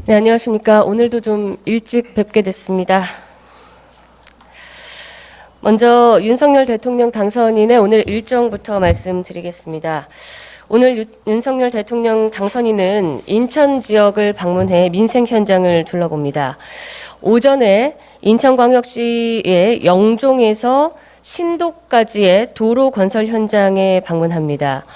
네, 안녕하십니까. 오늘도 좀 일찍 뵙게 됐습니다. 먼저 윤석열 대통령 당선인의 오늘 일정부터 말씀드리겠습니다. 오늘 윤석열 대통령 당선인은 인천 지역을 방문해 민생 현장을 둘러봅니다. 오전에 인천광역시의 영종에서 신도까지의 도로 건설 현장에 방문합니다.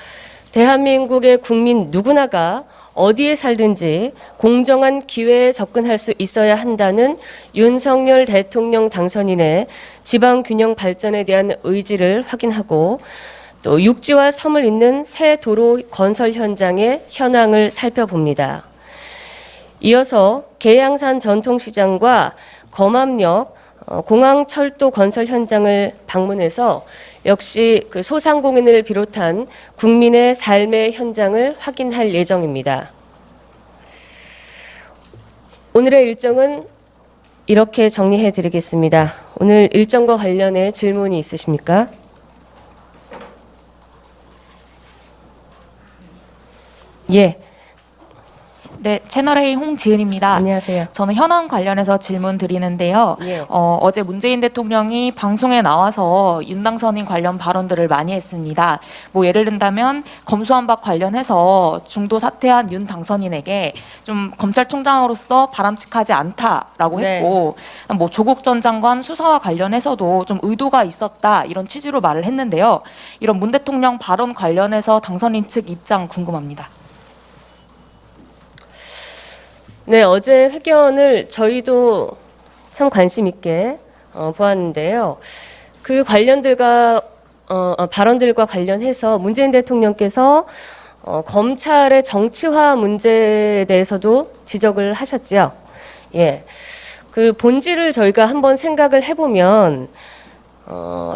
대한민국의 국민 누구나가 어디에 살든지 공정한 기회에 접근할 수 있어야 한다는 윤석열 대통령 당선인의 지방 균형 발전에 대한 의지를 확인하고 또 육지와 섬을 잇는 새 도로 건설 현장의 현황을 살펴봅니다. 이어서 계양산 전통시장과 검암역 공항철도 건설 현장을 방문해서 역시 그 소상공인을 비롯한 국민의 삶의 현장을 확인할 예정입니다. 오늘의 일정은 이렇게 정리해 드리겠습니다. 오늘 일정과 관련해 질문이 있으십니까? 예. 네, 채널A 홍지은입니다. 안녕하세요. 저는 현안 관련해서 질문 드리는데요. 예. 어제 문재인 대통령이 방송에 나와서 윤 당선인 관련 발언들을 많이 했습니다. 뭐 예를 든다면 검수완박 관련해서 중도 사퇴한 윤 당선인에게 좀 검찰총장으로서 바람직하지 않다라고 했고, 뭐 조국 전 장관 수사와 관련해서도 좀 의도가 있었다 이런 취지로 말을 했는데요. 이런 문 대통령 발언 관련해서 당선인 측 입장 궁금합니다. 네, 어제 회견을 저희도 참 관심 있게 보았는데요. 그 관련들과 발언들과 관련해서 문재인 대통령께서 검찰의 정치화 문제에 대해서도 지적을 하셨지요. 예, 그 본질을 저희가 한번 생각을 해보면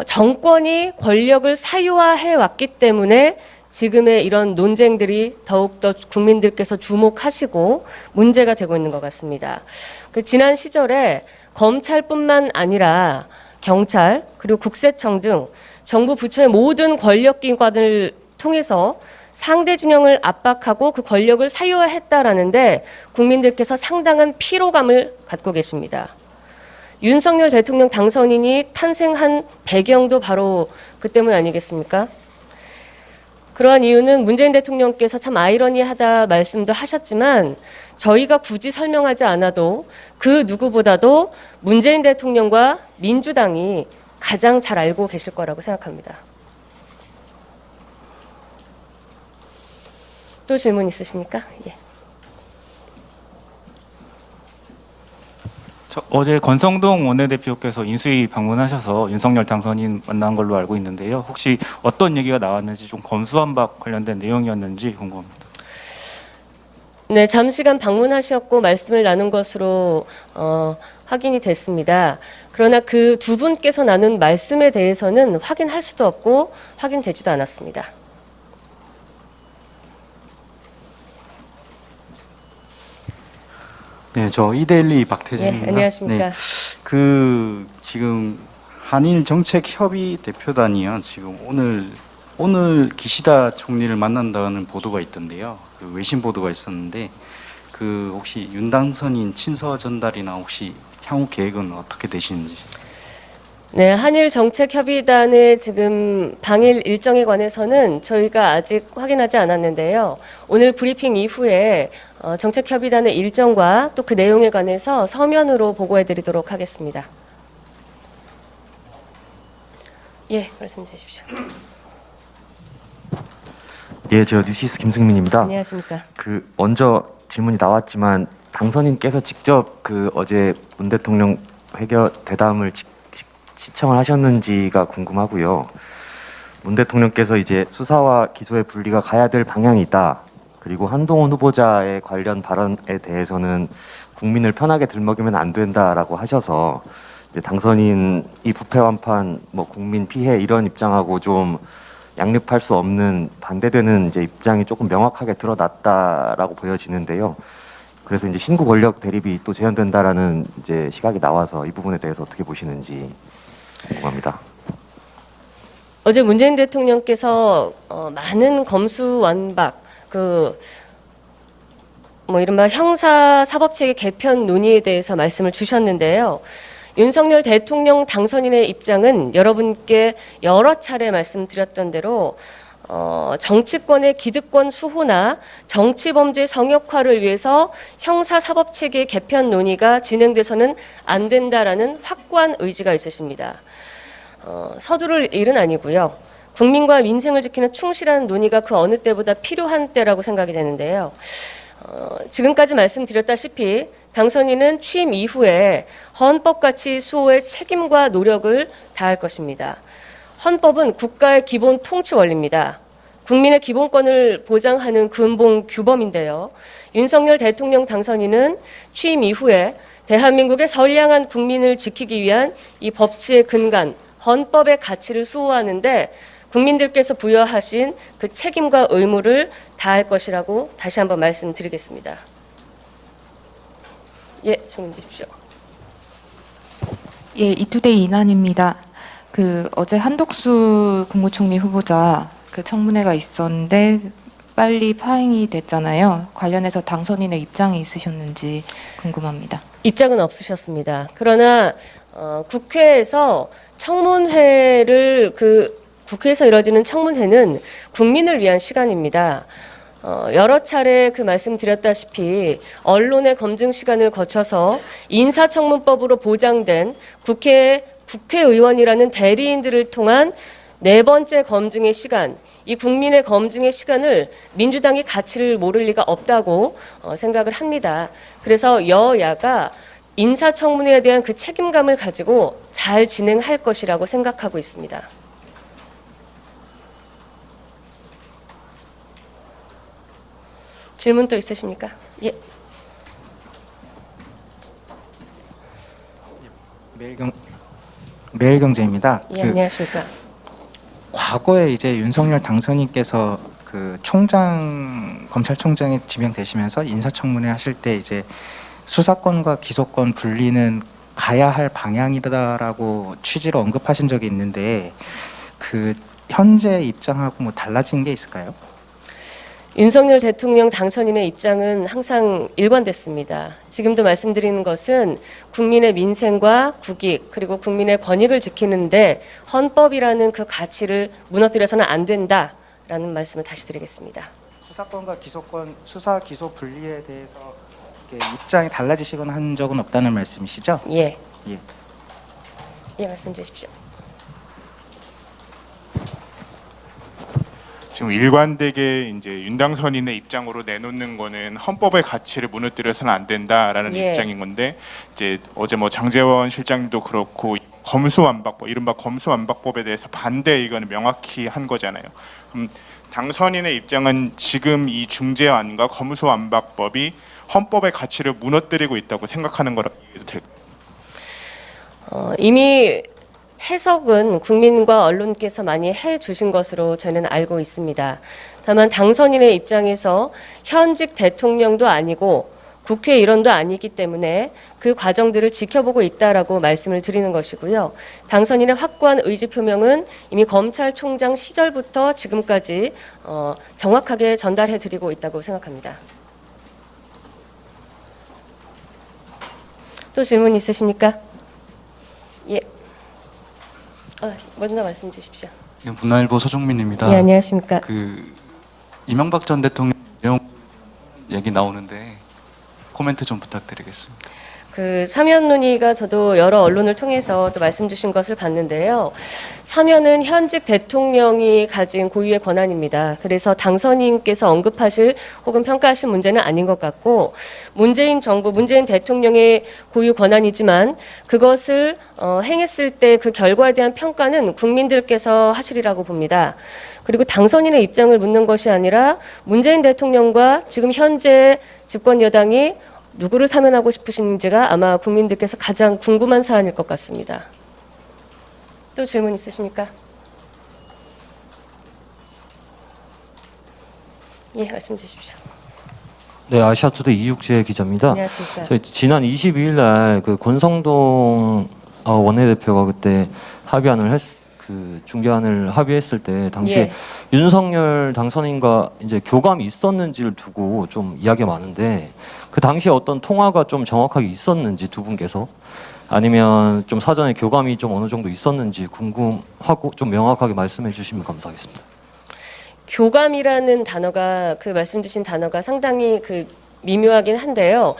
정권이 권력을 사유화해 왔기 때문에 지금의 이런 논쟁들이 더욱더 국민들께서 주목하시고 문제가 되고 있는 것 같습니다. 그 지난 시절에 검찰뿐만 아니라 경찰 그리고 국세청 등 정부 부처의 모든 권력기관을 통해서 상대 진영을 압박하고 그 권력을 사유화했다라는데 국민들께서 상당한 피로감을 갖고 계십니다. 윤석열 대통령 당선인이 탄생한 배경도 바로 그 때문 아니겠습니까? 그러한 이유는 문재인 대통령께서 참 아이러니하다 말씀도 하셨지만 저희가 굳이 설명하지 않아도 그 누구보다도 문재인 대통령과 민주당이 가장 잘 알고 계실 거라고 생각합니다. 또 질문 있으십니까? 예. 어제 권성동 원내대표께서 인수위 방문하셔서 윤석열 당선인 만난 걸로 알고 있는데요. 혹시 어떤 얘기가 나왔는지 좀 검수완박 관련된 내용이었는지 궁금합니다. 네, 잠시간 방문하셨고 말씀을 나눈 것으로 확인이 됐습니다. 그러나 그 두 분께서 나눈 말씀에 대해서는 확인할 수도 없고 확인되지도 않았습니다. 네, 저 이데일리 박태진입니다. 예, 안녕하십니까. 네, 지금 한일 정책 협의 대표단이요. 지금 오늘 기시다 총리를 만난다는 보도가 있던데요. 그 외신 보도가 있었는데 그 혹시 윤 당선인 친서 전달이나 혹시 향후 계획은 어떻게 되시는지? 네, 한일 정책 협의단의 지금 방일 일정에 관해서는 저희가 아직 확인하지 않았는데요. 오늘 브리핑 이후에 정책 협의단의 일정과 또 그 내용에 관해서 서면으로 보고해 드리도록 하겠습니다. 예, 말씀 주십시오. 예, 저 뉴시스 김승민입니다. 안녕하십니까. 먼저 질문이 나왔지만 당선인께서 직접 어제 문 대통령 회견 대담을 시청을 하셨는지가 궁금하고요. 문 대통령께서 이제 수사와 기소의 분리가 가야 될 방향이 있다. 그리고 한동훈 후보자의 관련 발언에 대해서는 국민을 편하게 들먹이면 안 된다라고 하셔서 이제 당선인이 부패완판, 국민 피해 이런 입장하고 좀 양립할 수 없는 반대되는 이제 입장이 조금 명확하게 드러났다라고 보여지는데요. 그래서 이제 신구 권력 대립이 또 재현된다라는 이제 시각이 나와서 이 부분에 대해서 어떻게 보시는지 궁금합니다. 어제 문재인 대통령께서 많은 검수완박 이른바 형사 사법체계 개편 논의에 대해서 말씀을 주셨는데요. 윤석열 대통령 당선인의 입장은 여러분께 여러 차례 말씀드렸던 대로 정치권의 기득권 수호나 정치범죄 성역화를 위해서 형사사법체계 개편 논의가 진행돼서는 안 된다라는 확고한 의지가 있으십니다. 서두를 일은 아니고요. 국민과 민생을 지키는 충실한 논의가 그 어느 때보다 필요한 때라고 생각이 되는데요. 지금까지 말씀드렸다시피 당선인은 취임 이후에 헌법가치 수호의 책임과 노력을 다할 것입니다. 헌법은 국가의 기본 통치 원리입니다. 국민의 기본권을 보장하는 근본 규범인데요. 윤석열 대통령 당선인은 취임 이후에 대한민국의 선량한 국민을 지키기 위한 이 법치의 근간, 헌법의 가치를 수호하는데 국민들께서 부여하신 그 책임과 의무를 다할 것이라고 다시 한번 말씀드리겠습니다. 예, 질문 주십시오. 예, 이투데이 이난입니다. 어제 한독수 국무총리 후보자 청문회가 있었는데 빨리 파행이 됐잖아요. 관련해서 당선인의 입장이 있으셨는지 궁금합니다. 입장은 없으셨습니다. 그러나 국회에서 청문회를 국회에서 이뤄지는 청문회는 국민을 위한 시간입니다. 여러 차례 말씀드렸다시피 언론의 검증 시간을 거쳐서 인사청문법으로 보장된 국회의원이라는 대리인들을 통한 네 번째 검증의 시간, 이 국민의 검증의 시간을 민주당이 가치를 모를 리가 없다고 생각을 합니다. 그래서 여야가 인사청문회에 대한 그 책임감을 가지고 잘 진행할 것이라고 생각하고 있습니다. 질문 또 있으십니까? 예. 매일경제입니다. 예, 안녕하십니까? 과거에 이제 윤석열 당선인께서 검찰총장에 지명되시면서 인사청문회 하실 때 이제 수사권과 기소권 분리는 가야 할 방향이다라고 취지로 언급하신 적이 있는데 현재 입장하고 달라진 게 있을까요? 윤석열 대통령 당선인의 입장은 항상 일관됐습니다. 지금도 말씀드리는 것은 국민의 민생과 국익 그리고 국민의 권익을 지키는데 헌법이라는 그 가치를 무너뜨려서는 안 된다라는 말씀을 다시 드리겠습니다. 수사권과 기소권, 수사 기소 분리에 대해서 입장이 달라지시거나 한 적은 없다는 말씀이시죠? 예. 예. 예, 말씀 주십시오. 지금 일관되게 이제 윤당선인의 입장으로 내놓는 거는 헌법의 가치를 무너뜨려서는 안 된다라는 예. 입장인 건데 이제 어제 장제원 실장님도 그렇고 검수완박법, 이른바 검수완박법에 대해서 반대 의견을 명확히 한 거잖아요. 그럼 당선인의 입장은 지금 이 중재안과 검수완박법이 헌법의 가치를 무너뜨리고 있다고 생각하는 거라고 얘기해도 될까요? 이미 해석은 국민과 언론께서 많이 해주신 것으로 저는 알고 있습니다. 다만 당선인의 입장에서 현직 대통령도 아니고 국회 일원도 아니기 때문에 그 과정들을 지켜보고 있다라고 말씀을 드리는 것이고요. 당선인의 확고한 의지 표명은 이미 검찰총장 시절부터 지금까지 정확하게 전달해드리고 있다고 생각합니다. 또 질문 있으십니까? 예. 먼저 말씀 주십시오. 문화일보 서종민입니다. 예, 안녕하십니까? 이명박 전 대통령 얘기 나오는데 코멘트 좀 부탁드리겠습니다. 사면 논의가 저도 여러 언론을 통해서 또 말씀 주신 것을 봤는데요. 사면은 현직 대통령이 가진 고유의 권한입니다. 그래서 당선인께서 언급하실 혹은 평가하실 문제는 아닌 것 같고 문재인 정부, 문재인 대통령의 고유 권한이지만 그것을 행했을 때 그 결과에 대한 평가는 국민들께서 하시리라고 봅니다. 그리고 당선인의 입장을 묻는 것이 아니라 문재인 대통령과 지금 현재 집권 여당이 누구를 사면하고 싶으신지가 아마 국민들께서 가장 궁금한 사안일 것 같습니다. 또 질문 있으십니까? 예, 말씀 주십시오. 네, 아시아투데이 이육재 기자입니다. 안녕하십니까? 저희 지난 22일 날 권성동 원내대표가 그때 합의안을 그 중재안을 합의했을 때 당시에 예. 윤석열 당선인과 이제 교감이 있었는지를 두고 좀 이야기가 많은데 그 당시에 어떤 통화가 좀 정확하게 있었는지 두 분께서 아니면 좀 사전에 교감이 좀 어느 정도 있었는지 궁금하고 좀 명확하게 말씀해 주시면 감사하겠습니다. 교감이라는 단어가 그 말씀 주신 단어가 상당히 그 미묘하긴 한데요.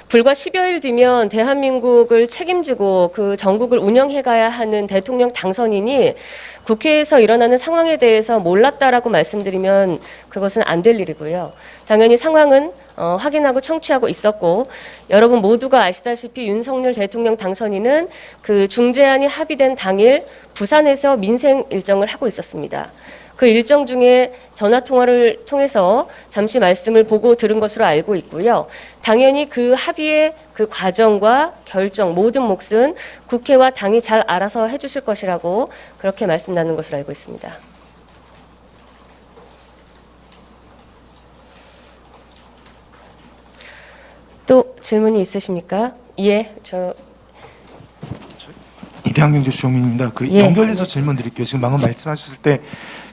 불과 10여일 뒤면 대한민국을 책임지고 그 전국을 운영해가야 하는 대통령 당선인이 국회에서 일어나는 상황에 대해서 몰랐다라고 말씀드리면 그것은 안 될 일이고요. 당연히 상황은 확인하고 청취하고 있었고 여러분 모두가 아시다시피 윤석열 대통령 당선인은 그 중재안이 합의된 당일 부산에서 민생 일정을 하고 있었습니다. 그 일정 중에 전화 통화를 통해서 잠시 말씀을 보고 들은 것으로 알고 있고요. 당연히 그 합의의 그 과정과 결정 모든 몫은 국회와 당이 잘 알아서 해주실 것이라고 그렇게 말씀 나눈 것으로 알고 있습니다. 또 질문이 있으십니까? 예, 이대한경제 주영민입니다. 예. 연결해서 질문 드릴게요. 지금 방금 말씀하셨을 때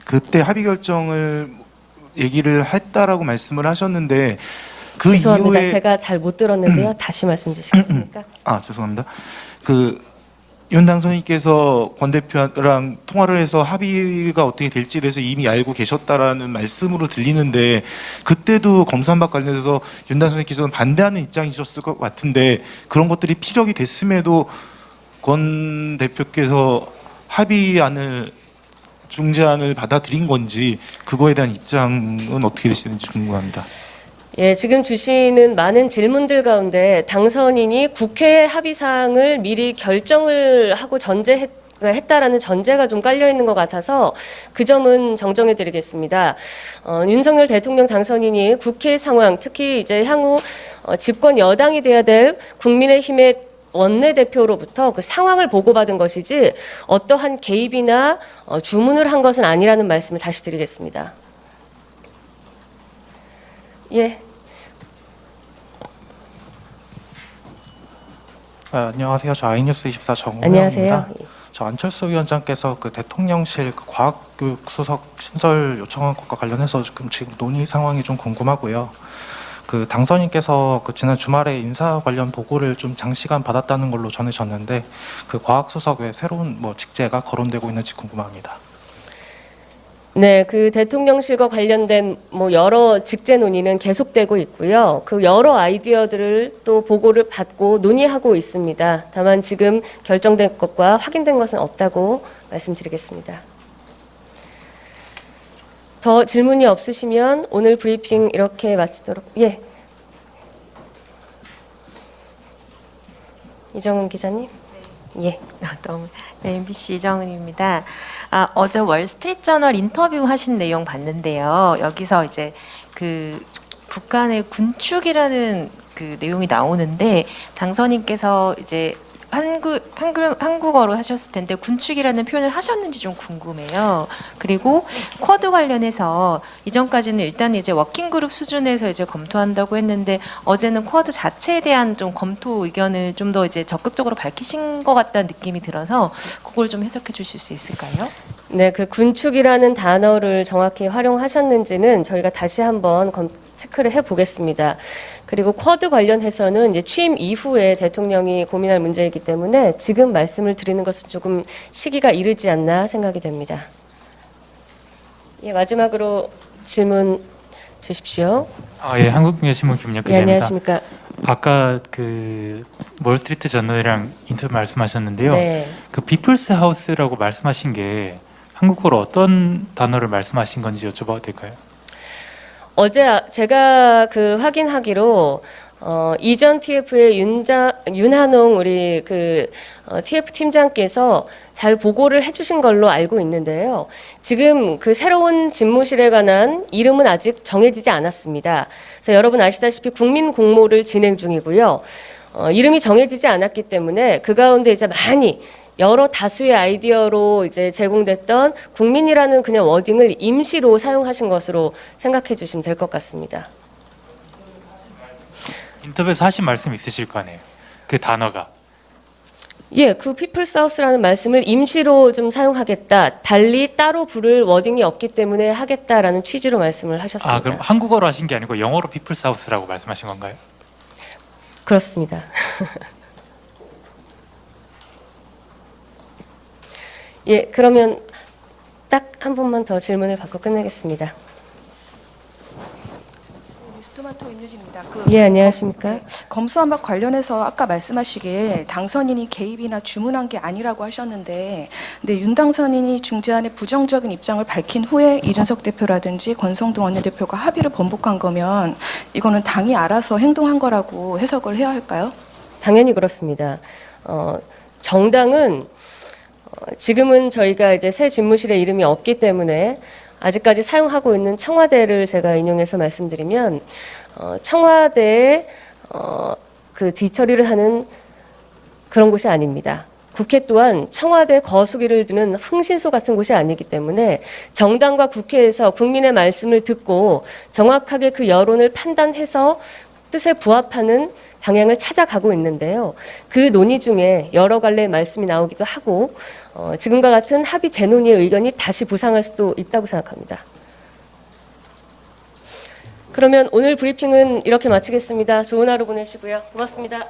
그때 합의 결정을 얘기를 했다라고 말씀을 하셨는데 그 죄송합니다. 이후에 제가 잘 못 들었는데요. 다시 말씀 주시겠습니까? 죄송합니다. 윤 당선인께서 권 대표랑 통화를 해서 합의가 어떻게 될지에 대해서 이미 알고 계셨다라는 말씀으로 들리는데 그때도 검수완박 관련해서 윤 당선인께서는 반대하는 입장이셨을 것 같은데 그런 것들이 피력이 됐음에도 권 대표께서 합의안을 중재안을 받아들인 건지 그거에 대한 입장은 어떻게 되시는지 궁금합니다. 예, 지금 주시는 많은 질문들 가운데 당선인이 국회 합의사항을 미리 결정을 하고 했다라는 전제가 좀 깔려 있는 것 같아서 그 점은 정정해 드리겠습니다. 윤석열 대통령 당선인이 국회 상황, 특히 이제 향후 집권 여당이 돼야 될 국민의힘의 원내대표로부터 그 상황을 보고받은 것이지 어떠한 개입이나 주문을 한 것은 아니라는 말씀을 다시 드리겠습니다. 예. 안녕하세요. 저 아이뉴스 24 안녕하세요. 정우영입니다. 저 안철수 위원장께서 그 대통령실 그 과학교육 수석 신설 요청한 것과 관련해서 지금 논의 상황이 좀 궁금하고요. 그 당선인께서 그 지난 주말에 인사 관련 보고를 좀 장시간 받았다는 걸로 전해졌는데 그 과학 수석 외 새로운 직제가 거론되고 있는지 궁금합니다. 네, 그 대통령실과 관련된 여러 직제 논의는 계속되고 있고요. 그 여러 아이디어들을 또 보고를 받고 논의하고 있습니다. 다만 지금 결정된 것과 확인된 것은 없다고 말씀드리겠습니다. 더 질문이 없으시면 오늘 브리핑 이렇게 마치도록. 예. 이정은 기자님. 예. MBC 이정은입니다. 어제 월스트리트저널 인터뷰 하신 내용 봤는데요. 여기서 이제 그 북한의 군축이라는 그 내용이 나오는데 당선인께서 이제 한국어로 하셨을 텐데 군축이라는 표현을 하셨는지 좀 궁금해요. 그리고 쿼드 관련해서 이전까지는 일단 이제 워킹그룹 수준에서 이제 검토한다고 했는데 어제는 쿼드 자체에 대한 좀 검토 의견을 좀 더 이제 적극적으로 밝히신 것 같다는 느낌이 들어서 그걸 좀 해석해 주실 수 있을까요? 네, 그 군축이라는 단어를 정확히 활용하셨는지는 저희가 다시 한번 체크를 해보겠습니다. 그리고 쿼드 관련해서는 이제 취임 이후에 대통령이 고민할 문제이기 때문에 지금 말씀을 드리는 것은 조금 시기가 이르지 않나 생각이 됩니다. 예, 마지막으로 질문 주십시오. 예, 한국경제신문 김민혁 예, 기자입니다. 안녕하십니까? 아까 그 월스트리트 저널이랑 인터뷰 말씀하셨는데요. 네. 그 피플스 하우스라고 말씀하신 게 한국어로 어떤 단어를 말씀하신 건지 여쭤봐도 될까요? 어제 제가 그 확인하기로 이전 TF의 윤한홍 우리 그 TF 팀장께서 잘 보고를 해주신 걸로 알고 있는데요. 지금 그 새로운 집무실에 관한 이름은 아직 정해지지 않았습니다. 그래서 여러분 아시다시피 국민 공모를 진행 중이고요. 이름이 정해지지 않았기 때문에 그 가운데 이제 많이 여러 다수의 아이디어로 이제 제공됐던 국민이라는 그냥 워딩을 임시로 사용하신 것으로 생각해 주시면 될 것 같습니다. 인터뷰에서 하신 말씀 있으실 거 아니에요? 그 단어가. 예, 그 피플사우스라는 말씀을 임시로 좀 사용하겠다. 달리 따로 부를 워딩이 없기 때문에 하겠다라는 취지로 말씀을 하셨습니다. 아, 그럼 한국어로 하신 게 아니고 영어로 피플사우스라고 말씀하신 건가요? 그렇습니다. 예, 그러면 딱 한 번만 더 질문을 받고 끝내겠습니다. 뉴스토마토 임유진입니다. 예, 안녕하십니까? 검수완박 관련해서 아까 말씀하시길 당선인이 개입이나 주문한 게 아니라고 하셨는데, 근데 윤 당선인이 중재안에 부정적인 입장을 밝힌 후에 이준석 대표라든지 권성동 원내대표가 합의를 번복한 거면 이거는 당이 알아서 행동한 거라고 해석을 해야 할까요? 당연히 그렇습니다. 정당은 지금은 저희가 이제 새 집무실에 이름이 없기 때문에 아직까지 사용하고 있는 청와대를 제가 인용해서 말씀드리면 청와대에 그 뒤처리를 하는 그런 곳이 아닙니다. 국회 또한 청와대 거수기를 두는 흥신소 같은 곳이 아니기 때문에 정당과 국회에서 국민의 말씀을 듣고 정확하게 그 여론을 판단해서 뜻에 부합하는 방향을 찾아가고 있는데요. 그 논의 중에 여러 갈래의 말씀이 나오기도 하고 지금과 같은 합의 재논의의 의견이 다시 부상할 수도 있다고 생각합니다. 그러면 오늘 브리핑은 이렇게 마치겠습니다. 좋은 하루 보내시고요. 고맙습니다.